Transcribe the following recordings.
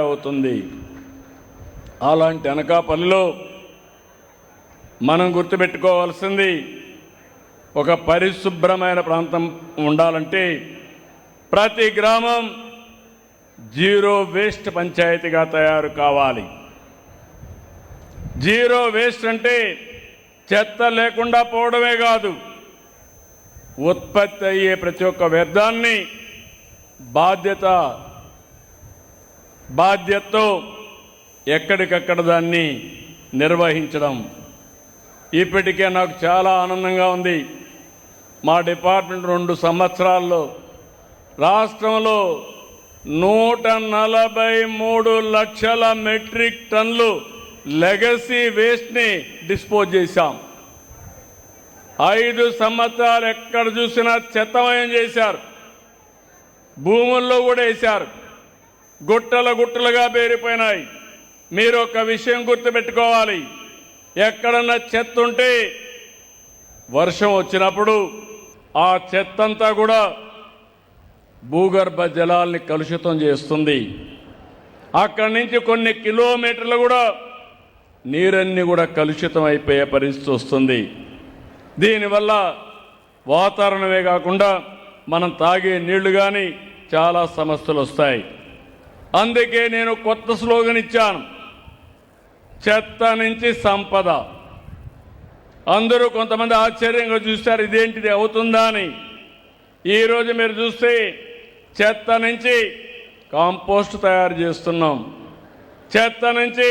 అవుతుంది. అలాంటి అనకాపల్లిలో మనం గుర్తుపెట్టుకోవాల్సింది ఒక పరిశుభ్రమైన ప్రాంతం ఉండాలంటే ప్రతి గ్రామం జీరో వేస్ట్ పంచాయతీగా తయారు కావాలి. జీరో వేస్ట్ అంటే చెత్త లేకుండా పోవడమే కాదు, ఉత్పత్తి అయ్యే ప్రతి ఒక్క వ్యర్థాన్ని బాధ్యతతో ఎక్కడికక్కడ దాన్ని నిర్వహించడం. ఇప్పటికే నాకు చాలా ఆనందంగా ఉంది. మా డిపార్ట్మెంట్ 2 సంవత్సరాల్లో రాష్ట్రంలో 143 లక్షల మెట్రిక్ టన్నులు లెగసీ వేస్ట్ని డిస్పోజ్ చేశాం. 5 సంవత్సరాలు ఎక్కడ చూసినా చెత్తమయం చేశారు, భూముల్లో కూడా వేశారు, గుట్టలుగా పేరిపోయినాయి. మీరు ఒక విషయం గుర్తుపెట్టుకోవాలి, ఎక్కడన్నా చెత్త ఉంటే వర్షం వచ్చినప్పుడు ఆ చెత్తంతా కూడా భూగర్భ జలాల్ని కలుషితం చేస్తుంది. అక్కడి నుంచి కొన్ని కిలోమీటర్లు కూడా నీరన్నీ కూడా కలుషితం అయిపోయే పరిస్థితి వస్తుంది. దీనివల్ల వాతావరణమే కాకుండా మనం తాగే నీళ్లు కానీ చాలా సమస్యలు వస్తాయి. అందుకే నేను కొత్త స్లోగన్ ఇచ్చాను, చెత్త నుంచి సంపద. అందరూ కొంతమంది ఆశ్చర్యంగా చూస్తారు, ఇదేంటిది అవుతుందా అని. ఈరోజు మీరు చూస్తే చెత్త నుంచి కాంపోస్ట్ తయారు చేస్తున్నాం, చెత్త నుంచి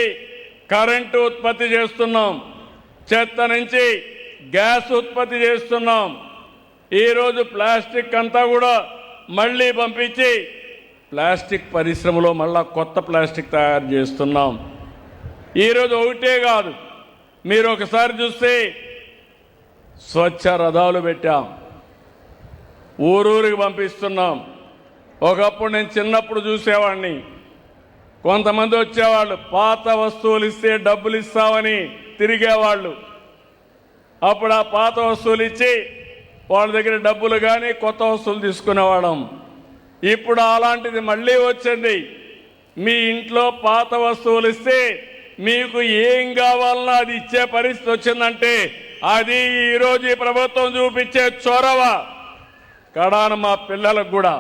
కరెంటు ఉత్పత్తి చేస్తున్నాం, చెత్త నుంచి గ్యాస్ ఉత్పత్తి చేస్తున్నాం. ఈరోజు ప్లాస్టిక్ అంతా కూడా మళ్ళీ పంపించి ప్లాస్టిక్ పరిశ్రమలో మళ్ళా కొత్త ప్లాస్టిక్ తయారు చేస్తున్నాం. ఈరోజు ఒకటే కాదు, మీరు ఒకసారి చూస్తే స్వచ్ఛ రథాలు పెట్టాం, ఊరూరికి పంపిస్తున్నాం. ఒకప్పుడు నేను చిన్నప్పుడు చూసేవాడిని, కొంతమంది వచ్చేవాళ్ళు పాత వస్తువులు ఇస్తే డబ్బులు ఇస్తామని తిరిగేవాళ్ళు. అప్పుడు ఆ పాత వస్తువులు ఇచ్చి వాళ్ళ దగ్గర డబ్బులు కానీ కొత్త వస్తువులు తీసుకునేవాళ్ళం. ఇప్పుడు అలాంటిది మళ్ళీ వచ్చింది. మీ ఇంట్లో పాత వస్తువులు ఇస్తే మీకు ఏం కావాలన్నా అది ఇచ్చే పరిస్థితి వచ్చిందంటే అది ఈరోజు ఈ ప్రభుత్వం చూపించే చొరవ. కడాన మా పిల్లలకు కూడా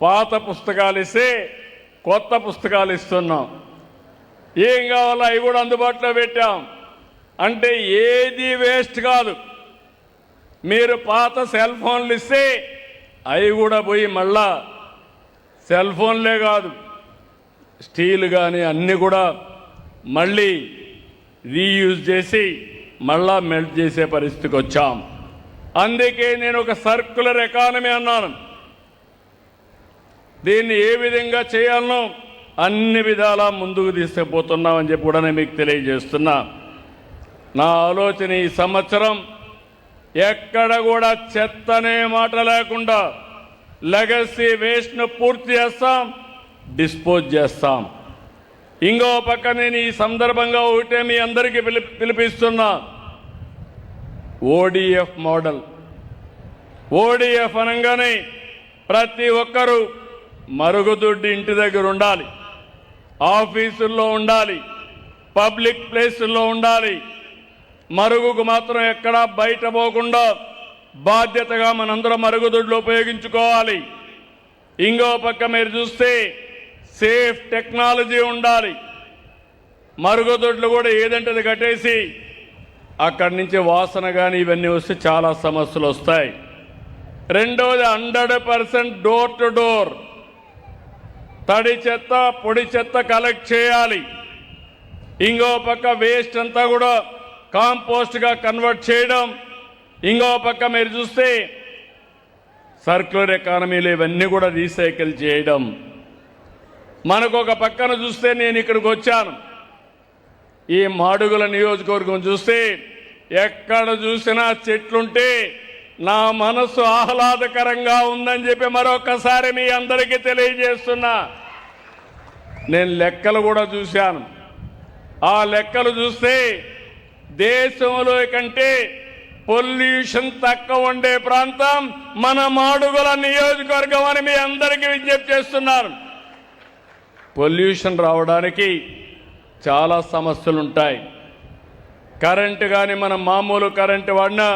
పాత పుస్తకాలు ఇస్తే కొత్త పుస్తకాలు ఇస్తున్నాం. ఏం కావాలో అవి కూడా అందుబాటులో పెట్టాం. అంటే ఏది వేస్ట్ కాదు. మీరు పాత సెల్ ఫోన్లు ఇస్తే అవి కూడా పోయి మళ్ళా సెల్ ఫోన్లే కాదు, స్టీల్ కానీ అన్నీ కూడా మళ్ళీ రీయూజ్ చేసి మళ్ళా మెల్ట్ చేసే పరిస్థితికి వచ్చాం. అందుకే నేను ఒక సర్క్యులర్ ఎకానమీ అన్నాను. దీన్ని ఏ విధంగా చేయాలనో అన్ని విధాలా ముందుకు తీసుకుపోతున్నామని చెప్పి కూడా నేను మీకు తెలియజేస్తున్నా. నా ఆలోచన ఈ సంవత్సరం ఎక్కడ కూడా చెత్తనే మాట లేకుండా లెగసీ వేస్ట్ను పూర్తి చేస్తాం, డిస్పోజ్ చేస్తాం. ఇంకో పక్క నేను ఈ సందర్భంగా ఒకటే మీ అందరికీ పిలిపిస్తున్నా, ఓడిఎఫ్ మోడల్. ఓడిఎఫ్ అనగానే ప్రతి ఒక్కరూ మరుగుదొడ్డి ఇంటి దగ్గర ఉండాలి, ఆఫీసుల్లో ఉండాలి, పబ్లిక్ ప్లేసుల్లో ఉండాలి. మరుగుకు మాత్రం ఎక్కడా బయట పోకుండా బాధ్యతగా మనందరం మరుగుదొడ్లు ఉపయోగించుకోవాలి. ఇంకో పక్క మీరు చూస్తే సేఫ్ టెక్నాలజీ ఉండాలి. మరుగుదొడ్లు కూడా ఏదంటే అది కట్టేసి అక్కడి నుంచి వాసన కానీ ఇవన్నీ వస్తే చాలా సమస్యలు వస్తాయి. రెండోది 100% డోర్ టు డోర్ తడి చెత్త పొడి చెత్త కలెక్ట్ చేయాలి. ఇంకో పక్క వేస్ట్ అంతా కూడా కాంపోస్ట్గా కన్వర్ట్ చేయడం. ఇంకో పక్క మీరు చూస్తే సర్క్యులర్ ఎకానమీలో ఇవన్నీ కూడా రీసైకిల్ చేయడం. మనకు ఒక పక్కన చూస్తే నేను ఇక్కడికి వచ్చాను, ఈ మాడుగుల నియోజకవర్గం చూస్తే ఎక్కడ చూసినా చెట్లుంటే నా మనసు ఆహ్లాదకరంగా ఉందని చెప్పి మరొకసారి మీ అందరికీ తెలియజేస్తున్నా. నేను లెక్కలు కూడా చూశాను. ఆ లెక్కలు చూస్తే దేశంలో కంటే పొల్యూషన్ తక్కువ ఉండే ప్రాంతం మన మాడుగుల నియోజకవర్గం అని మీ అందరికీ విజ్ఞప్తి చేస్తున్నాను. పొల్యూషన్ రావడానికి చాలా సమస్యలు ఉంటాయి. కరెంటు కానీ మనం మామూలు కరెంటు వాడినా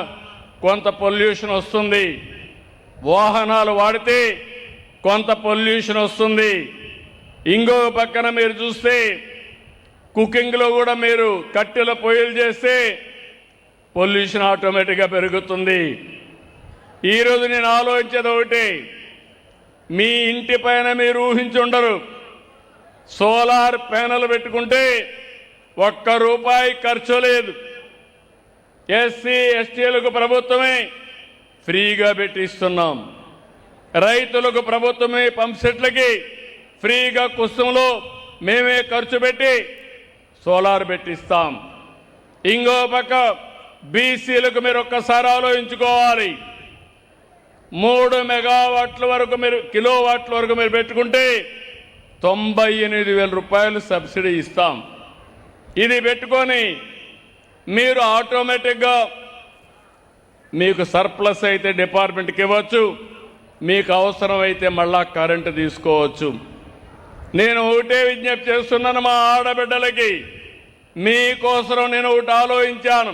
కొంత పొల్యూషన్ వస్తుంది. వాహనాలు వాడితే కొంత పొల్యూషన్ వస్తుంది. ఇంకో పక్కన మీరు చూస్తే కుకింగ్లో కూడా మీరు కట్టెల పొయ్యిలు చేస్తే పొల్యూషన్ ఆటోమేటిక్గా పెరుగుతుంది. ఈరోజు నేను ఆలోచించేది ఒకటి, మీ ఇంటి పైన మీరు ఊహించుండరు, సోలార్ ప్యానెల్ పెట్టుకుంటే ₹1 ఖర్చు లేదు. ఎస్సీ ఎస్టీలకు ప్రభుత్వమే ఫ్రీగా పెట్టిస్తున్నాం. రైతులకు ప్రభుత్వమే పంప్ సెట్లకి ఫ్రీగా కుస్తుంలో మేమే ఖర్చు పెట్టి సోలార్ పెట్టిస్తాం. ఇంకో పక్క బీసీలకు మీరు ఒక్కసారి ఆలోచించుకోవాలి. 3 మెగావాట్ల వరకు మీరు కిలోవాట్ల వరకు మీరు పెట్టుకుంటే ₹98,000 సబ్సిడీ ఇస్తాం. ఇది పెట్టుకొని మీరు ఆటోమేటిక్గా మీకు సర్ప్లస్ అయితే డిపార్ట్మెంట్కి ఇవ్వచ్చు, మీకు అవసరమైతే మళ్ళా కరెంటు తీసుకోవచ్చు. నేను ఒకటే విజ్ఞప్తి చేస్తున్నాను మా ఆడబిడ్డలకి, మీకోసం నేను ఒకటి ఆలోచించాను.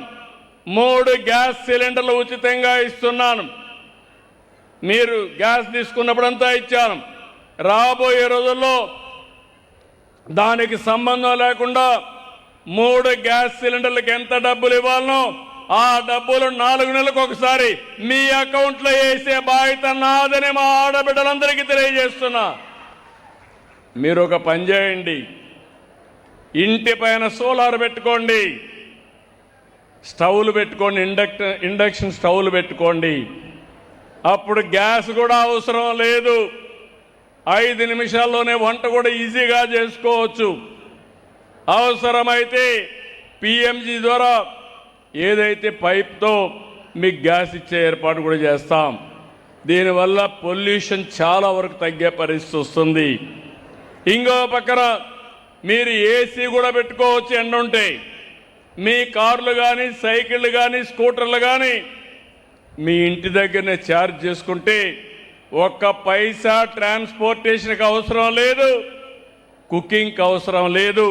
3 గ్యాస్ సిలిండర్లు ఉచితంగా ఇస్తున్నాను. మీరు గ్యాస్ తీసుకున్నప్పుడంతా ఇచ్చాను. రాబోయే రోజుల్లో దానికి సంబంధం లేకుండా 3 గ్యాస్ సిలిండర్లకు ఎంత డబ్బులు ఇవ్వాలనో ఆ డబ్బులు 4 నెలలకు ఒకసారి మీ అకౌంట్లో వేసే బాధ్యత నాదని మా ఆడబిడ్డలందరికీ తెలియజేస్తున్నా. మీరు ఒక పని చేయండి, ఇంటి పైన సోలార్ పెట్టుకోండి, స్టవ్లు పెట్టుకోండి, ఇండక్షన్ స్టవ్లు పెట్టుకోండి. అప్పుడు గ్యాస్ కూడా అవసరం లేదు. 5 నిమిషాల్లోనే వంట కూడా ఈజీగా చేసుకోవచ్చు. అవసరమైతే పిఎంజీ ద్వారా ఏదైతే పైప్తో మీకు గ్యాస్ ఇచ్చే ఏర్పాటు కూడా చేస్తాం. దీనివల్ల పొల్యూషన్ చాలా వరకు తగ్గే పరిస్థితి వస్తుంది. ఇంకో పక్కన మీరు ఏసీ కూడా పెట్టుకోవచ్చు. ఎండ ఉంటే మీ కార్లు కానీ సైకిళ్ళు కానీ స్కూటర్లు కానీ మీ ఇంటి దగ్గరనే ఛార్జ్ చేసుకుంటే ₹1 ట్రాన్స్పోర్టేషన్కి అవసరం లేదు, కుకింగ్కి అవసరం లేదు.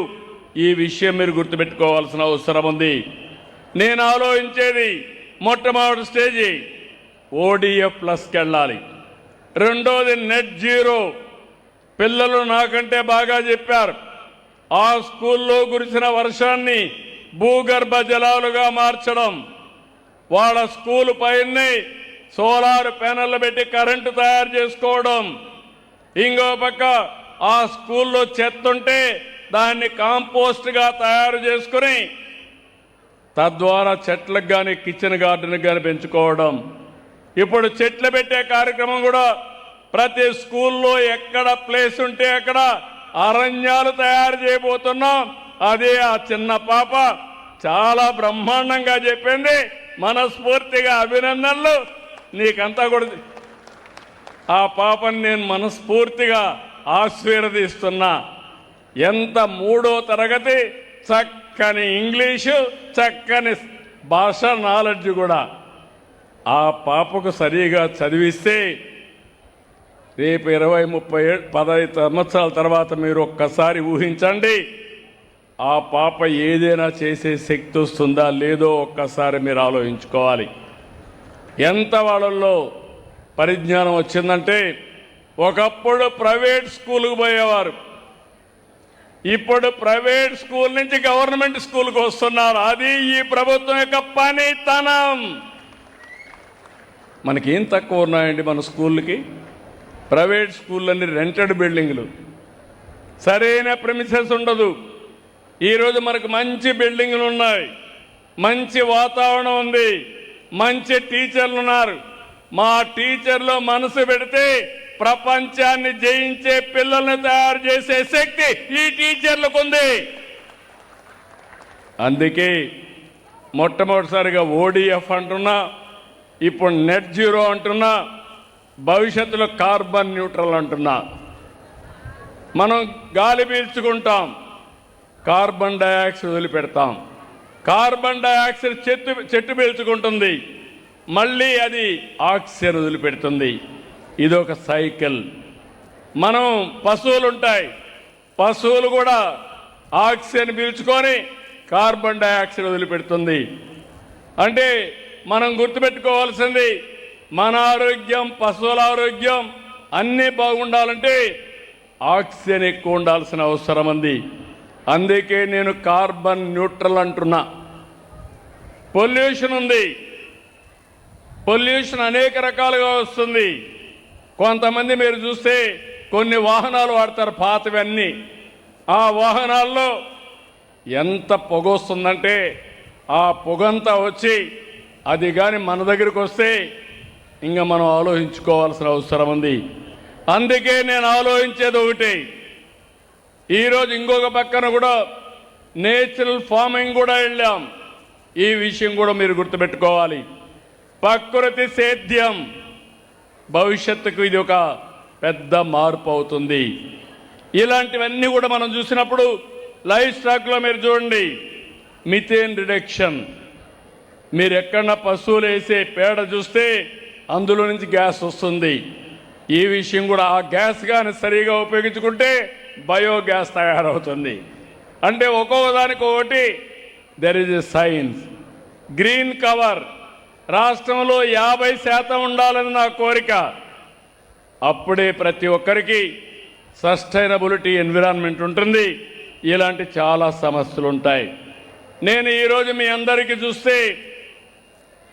ఈ విషయం మీరు గుర్తుపెట్టుకోవాల్సిన అవసరం ఉంది. నేను ఆలోచించేది మొట్టమొదటి స్టేజీ ఓడిఎఫ్ ప్లస్కి వెళ్ళాలి. రెండోది నెట్ జీరో. పిల్లలు నాకంటే బాగా చెప్పారు. ఆ స్కూల్లో కురిసిన వర్షాన్ని భూగర్భ జలాలుగా మార్చడం, వాళ్ళ స్కూల్ పైనే సోలార్ ప్యానెల్ పెట్టి కరెంటు తయారు చేసుకోవడం. ఇంకో పక్క ఆ స్కూల్లో చెత్త ఉంటే దాన్ని కాంపోస్ట్గా తయారు చేసుకుని తద్వారా చెట్లకు కానీ కిచెన్ గార్డెన్కి కానీ పెంచుకోవడం. ఇప్పుడు చెట్లు పెట్టే కార్యక్రమం కూడా ప్రతి స్కూల్లో ఎక్కడ ప్లేస్ ఉంటే అక్కడ అరణ్యాలు తయారు చేయబోతున్నాం. అదే ఆ చిన్న పాప చాలా బ్రహ్మాండంగా చెప్పింది. మనస్ఫూర్తిగా అభినందనలు. నీకంతా కూడా ఆ పాపని నేను మనస్ఫూర్తిగా ఆశీర్వదిస్తున్నా. ఎంత 3వ తరగతి, చక్కని ఇంగ్లీషు, చక్కని భాష నాలెడ్జ్ కూడా. ఆ పాపకు సరిగా చదివిస్తే రేపు 20, 30, 15 సంవత్సరాల తర్వాత మీరు ఒక్కసారి ఊహించండి, ఆ పాప ఏదైనా చేసే శక్తి వస్తుందా లేదో ఒక్కసారి మీరు ఆలోచించుకోవాలి. ఎంత వాళ్ళల్లో పరిజ్ఞానం వచ్చిందంటే, ఒకప్పుడు ప్రైవేట్ స్కూల్కి పోయేవారు, ఇప్పుడు ప్రైవేట్ స్కూల్ నుంచి గవర్నమెంట్ స్కూల్కి వస్తున్నారు. అది ఈ ప్రభుత్వం యొక్క పనితనం. మనకేం తక్కువ ఉన్నాయండి మన స్కూళ్ళకి? ప్రైవేట్ స్కూళ్ళన్నీ రెంటెడ్ బిల్డింగ్లు, సరైన ప్రెమిసెస్ ఉండదు. ఈరోజు మనకు మంచి బిల్డింగ్లు ఉన్నాయి, మంచి వాతావరణం ఉంది, మంచి టీచర్లు ఉన్నారు. మా టీచర్లు మనసు పెడితే ప్రపంచాన్ని జయించే పిల్లల్ని తయారు చేసే శక్తి ఈ టీచర్లకు ఉంది. అందుకే మొట్టమొదటిసారిగా ఓడిఎఫ్ అంటున్నా, ఇప్పుడు నెట్ జీరో అంటున్నా, భవిష్యత్తులో కార్బన్ న్యూట్రల్ అంటున్నా. మనం గాలి పీల్చుకుంటాం, కార్బన్ డయాక్సైడ్ వదిలిపెడతాం. కార్బన్ డయాక్సైడ్ చెట్టు పీల్చుకుంటుంది, మళ్ళీ అది ఆక్సిజన్ వదిలిపెడుతుంది. ఇదొక సైకిల్. మనం పశువులు ఉంటాయి, పశువులు కూడా ఆక్సిజన్ పీల్చుకొని కార్బన్ డైఆక్సైడ్ వదిలిపెడుతుంది. అంటే మనం గుర్తుపెట్టుకోవాల్సింది మన ఆరోగ్యం, పశువుల ఆరోగ్యం అన్నీ బాగుండాలంటే ఆక్సిజన్ ఎక్కువ ఉండాల్సిన అవసరం ఉంది. అందుకే నేను కార్బన్ న్యూట్రల్ అంటున్నా. పొల్యూషన్ ఉంది, పొల్యూషన్ అనేక రకాలుగా వస్తుంది. కొంతమంది మీరు చూస్తే కొన్ని వాహనాలు వాడతారు పాతవన్నీ, ఆ వాహనాల్లో ఎంత పొగ వస్తుందంటే ఆ పొగంతా వచ్చి అది కానీ మన దగ్గరికి వస్తే ఇంకా మనం ఆలోచించుకోవాల్సిన అవసరం ఉంది. అందుకే నేను ఆలోచించేది ఒకటి, ఈరోజు ఇంకొక పక్కన కూడా నేచురల్ ఫార్మింగ్ కూడా వెళ్ళాం. ఈ విషయం కూడా మీరు గుర్తుపెట్టుకోవాలి. ప్రకృతి సేద్యం భవిష్యత్తుకు ఇది ఒక పెద్ద మార్పు అవుతుంది. ఇలాంటివన్నీ కూడా మనం చూసినప్పుడు లైఫ్ స్టాక్లో మీరు చూడండి, మిథేన్ రిడక్షన్. మీరు ఎక్కడన్నా పశువులు వేసే పేడ చూస్తే అందులో నుంచి గ్యాస్ వస్తుంది. ఈ విషయం కూడా ఆ గ్యాస్ కానీ సరిగా ఉపయోగించుకుంటే బయోగ్యాస్ తయారవుతుంది. అంటే ఒక్కొక్క దానికి ఒకటి there is a science. Green cover రాష్ట్రంలో 50% ఉండాలని నా కోరిక. అప్పుడే ప్రతి ఒక్కరికి సస్టైనబిలిటీ ఎన్విరాన్మెంట్ ఉంటుంది. ఇలాంటి చాలా సమస్యలు ఉంటాయి. నేను ఈరోజు మీ అందరికీ చూస్తే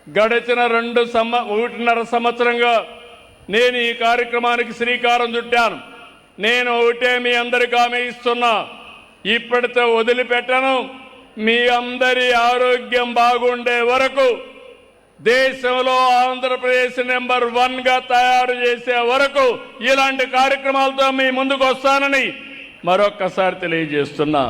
గడిచిన 1.5 సంవత్సరంగా నేను ఈ కార్యక్రమానికి శ్రీకారం చుట్టాను. నేను ఒకటే మీ అందరికీ హామీ ఇస్తున్నా, ఇప్పటితో వదిలిపెట్టను. మీ అందరి ఆరోగ్యం బాగుండే వరకు, దేశంలో ఆంధ్రప్రదేశ్ నెంబర్ 1గా తయారు చేసే వరకు ఇలాంటి కార్యక్రమాలతో మీ ముందుకు వస్తానని మరొక్కసారి తెలియజేస్తున్నా.